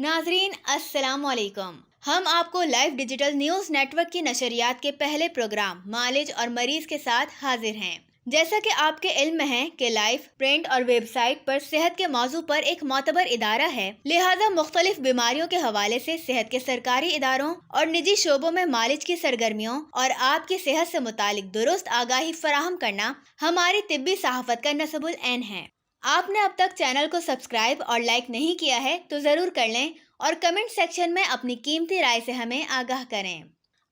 नाजरीन अस्सलाम वालेकुम। हम आपको लाइव डिजिटल न्यूज नेटवर्क की नशरियात के पहले प्रोग्राम मालिज और मरीज के साथ हाजिर हैं। जैसा कि आपके इल्म में है कि लाइव, प्रिंट और वेबसाइट पर सेहत के मौजू पर एक मोतबर इदारा है, लिहाजा मुख्तलिफ बीमारियों के हवाले से सेहत के सरकारी इदारों और निजी शोबों में मालिज की सरगर्मियों और आपकी सेहत से मुतालिक दुरुस्त आगाही फराहम करना हमारी तिब्बी सहाफत का नस्बुल ऐन है। आपने अब तक चैनल को सब्सक्राइब और लाइक नहीं किया है तो ज़रूर कर लें और कमेंट सेक्शन में अपनी कीमती राय से हमें आगाह करें।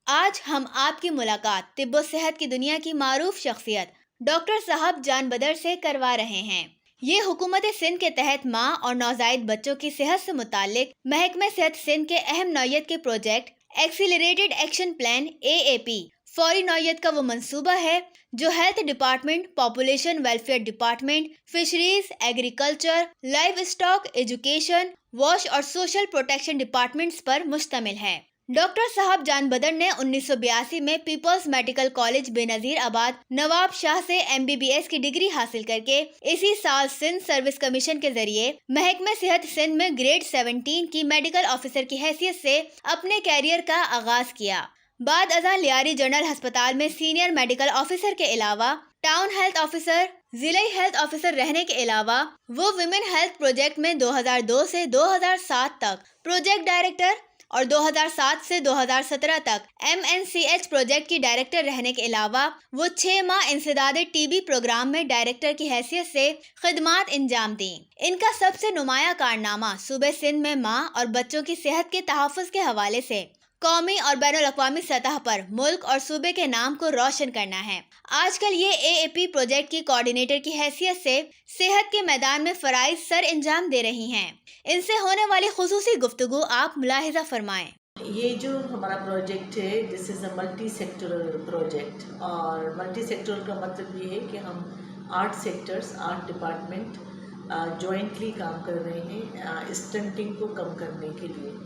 आज हम आपकी मुलाकात तिब्बो सेहत की दुनिया की मारूफ शख्सियत डॉक्टर साहब जान बदर से करवा रहे हैं। ये हुकूमत सिंध के तहत माँ और नौजायद बच्चों की सेहत से मुतालिक महकमे सेहत सिंध के अहम नौयत के project accelerated action plan AAP फौरी नौयत का वो मंसूबा है जो health department, population welfare department, fisheries, agriculture, live stock, education, wash और सोशल प्रोटेक्शन डिपार्टमेंट्स पर मुश्तमिल है। डॉक्टर साहब जान बदर ने 1982 में पीपल्स मेडिकल कॉलेज बेनजीर आबाद नवाब शाह से MBBS की डिग्री हासिल करके इसी साल सिंध सर्विस कमीशन के जरिए महकमे सेहत सिंध में ग्रेड 17 की मेडिकल ऑफिसर की हैसियत से अपने कैरियर का आगाज किया। बाद अज़ां लियारी जनरल अस्पताल में सीनियर मेडिकल ऑफिसर के अलावा टाउन हेल्थ ऑफिसर, जिला हेल्थ ऑफिसर रहने के अलावा वो विमेन हेल्थ प्रोजेक्ट में 2002 से 2007 तक प्रोजेक्ट डायरेक्टर और 2007 से 2017 तक MNCH प्रोजेक्ट की डायरेक्टर रहने के अलावा वो 6 माह इंसदादे TB प्रोग्राम में डायरेक्टर की हैसियत से खिदमात इंजाम दी। इनका सबसे नुमाया कारनामा सूबे सिंध में माँ और बच्चों की सेहत के तहफ़्फ़ुज़ के हवाले से कौमी और बैनुल अक़वामी सतह पर मुल्क और सूबे के नाम को रोशन करना है। आजकल ये AAP प्रोजेक्ट की कोऑर्डिनेटर की हैसियत से सेहत के मैदान में फ़राइज़ सर अंजाम दे रही हैं। इनसे होने वाली खुसूसी गुफ्तगू आप मुलाहिज़ा फरमाएं। ये जो हमारा प्रोजेक्ट है, this is a multi sectoral project. और मल्टी सेक्टरल का मतलब ये है कि हम 8 सेक्टर्स, 8 डिपार्टमेंट जॉइंटली काम कर रहे हैं स्टंटिंग को कम करने के लिए।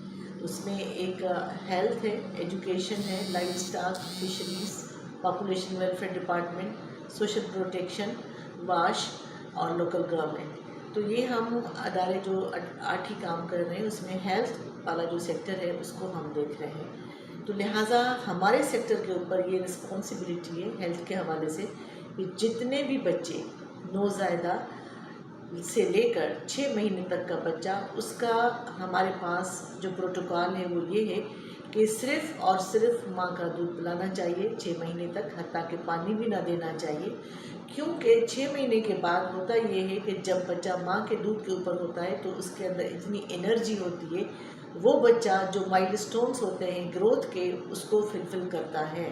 उसमें एक हेल्थ है, एजुकेशन है, life stock, fisheries, population welfare department, social protection, wash और लोकल गवर्नमेंट। तो ये हम अदारे जो 8 ही काम कर रहे हैं, उसमें हेल्थ वाला जो सेक्टर है उसको हम देख रहे हैं। तो लिहाजा हमारे सेक्टर के ऊपर ये रिस्पॉन्सिबिलिटी है हेल्थ के हवाले से कि जितने भी बच्चे नौज़ायदा से लेकर 6 महीने तक का बच्चा, उसका हमारे पास जो प्रोटोकॉल है वो ये है कि सिर्फ़ और सिर्फ माँ का दूध पिलाना चाहिए 6 महीने तक, हत्ता कि पानी भी ना देना चाहिए। क्योंकि 6 महीने के बाद होता ये है कि जब बच्चा माँ के दूध के ऊपर होता है तो उसके अंदर इतनी एनर्जी होती है, वो बच्चा जो माइलस्टोन्स होते हैं ग्रोथ के उसको फुलफिल करता है।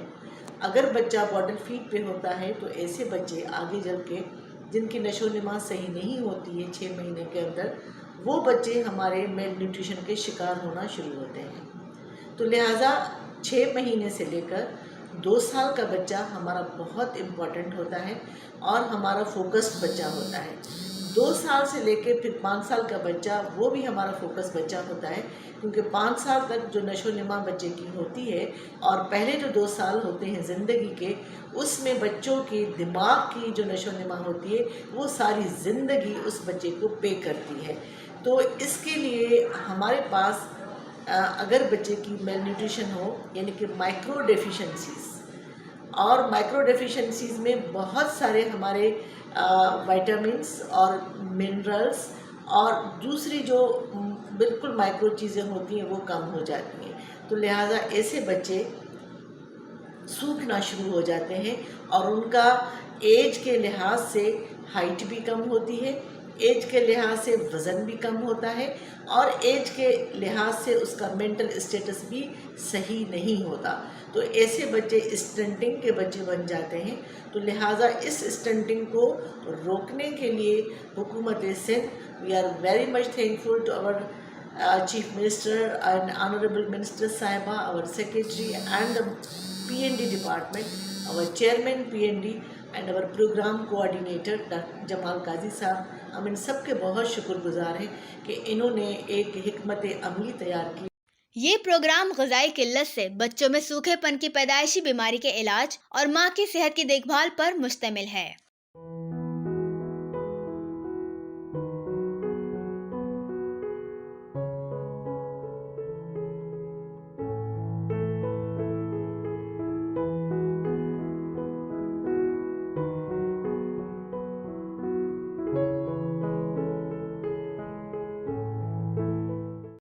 अगर बच्चा बॉटल फीड पे होता है तो ऐसे बच्चे आगे चल के जिनकी नशोनुमा सही नहीं होती है 6 महीने के अंदर, वो बच्चे हमारे मेल न्यूट्रिशन के शिकार होना शुरू होते हैं। तो लिहाजा 6 महीने से लेकर 2 साल का बच्चा हमारा बहुत इम्पॉर्टेंट होता है और हमारा फोकस्ड बच्चा होता है। 2 साल से लेकर फिर 5 साल का बच्चा, वो भी हमारा फोकस बच्चा होता है, क्योंकि 5 साल तक जो नशोनुमा बच्चे की होती है और पहले जो 2 साल होते हैं ज़िंदगी के, उसमें बच्चों की दिमाग की जो नशोनुमा होती है वो सारी ज़िंदगी उस बच्चे को पे करती है। तो इसके लिए हमारे पास अगर बच्चे की मेल न्यूट्रिशन हो, यानी कि माइक्रो डेफिशिएंसीज़, और माइक्रो डेफिशिएंसीज़ में बहुत सारे हमारे विटामिन्स और मिनरल्स और दूसरी जो बिल्कुल माइक्रो चीज़ें होती हैं वो कम हो जाती हैं। तो लिहाजा ऐसे बच्चे सूखना शुरू हो जाते हैं और उनका एज के लिहाज से हाइट भी कम होती है, एज के लिहाज से वज़न भी कम होता है और एज के लिहाज से उसका मेंटल स्टेटस भी सही नहीं होता। तो ऐसे बच्चे स्टंटिंग के बच्चे बन जाते हैं। तो लिहाजा इस स्टंटिंग को रोकने के लिए हुकूमत Sindh, we are very much thankful to our Chief Minister and Honorable Minister Sahiba, our Secretary and the PND department, our Chairman PND and our Program Coordinator Dr. Jamal Qazi साहब, हम इन सब के बहुत शुक्रगुजार हैं कि इन्होंने एक हिकमत अमली तैयार की। ये प्रोग्राम ग़िज़ाई किल्लत से बच्चों में सूखेपन की पैदाइशी बीमारी के इलाज और माँ की सेहत की देखभाल पर मुश्तमिल है।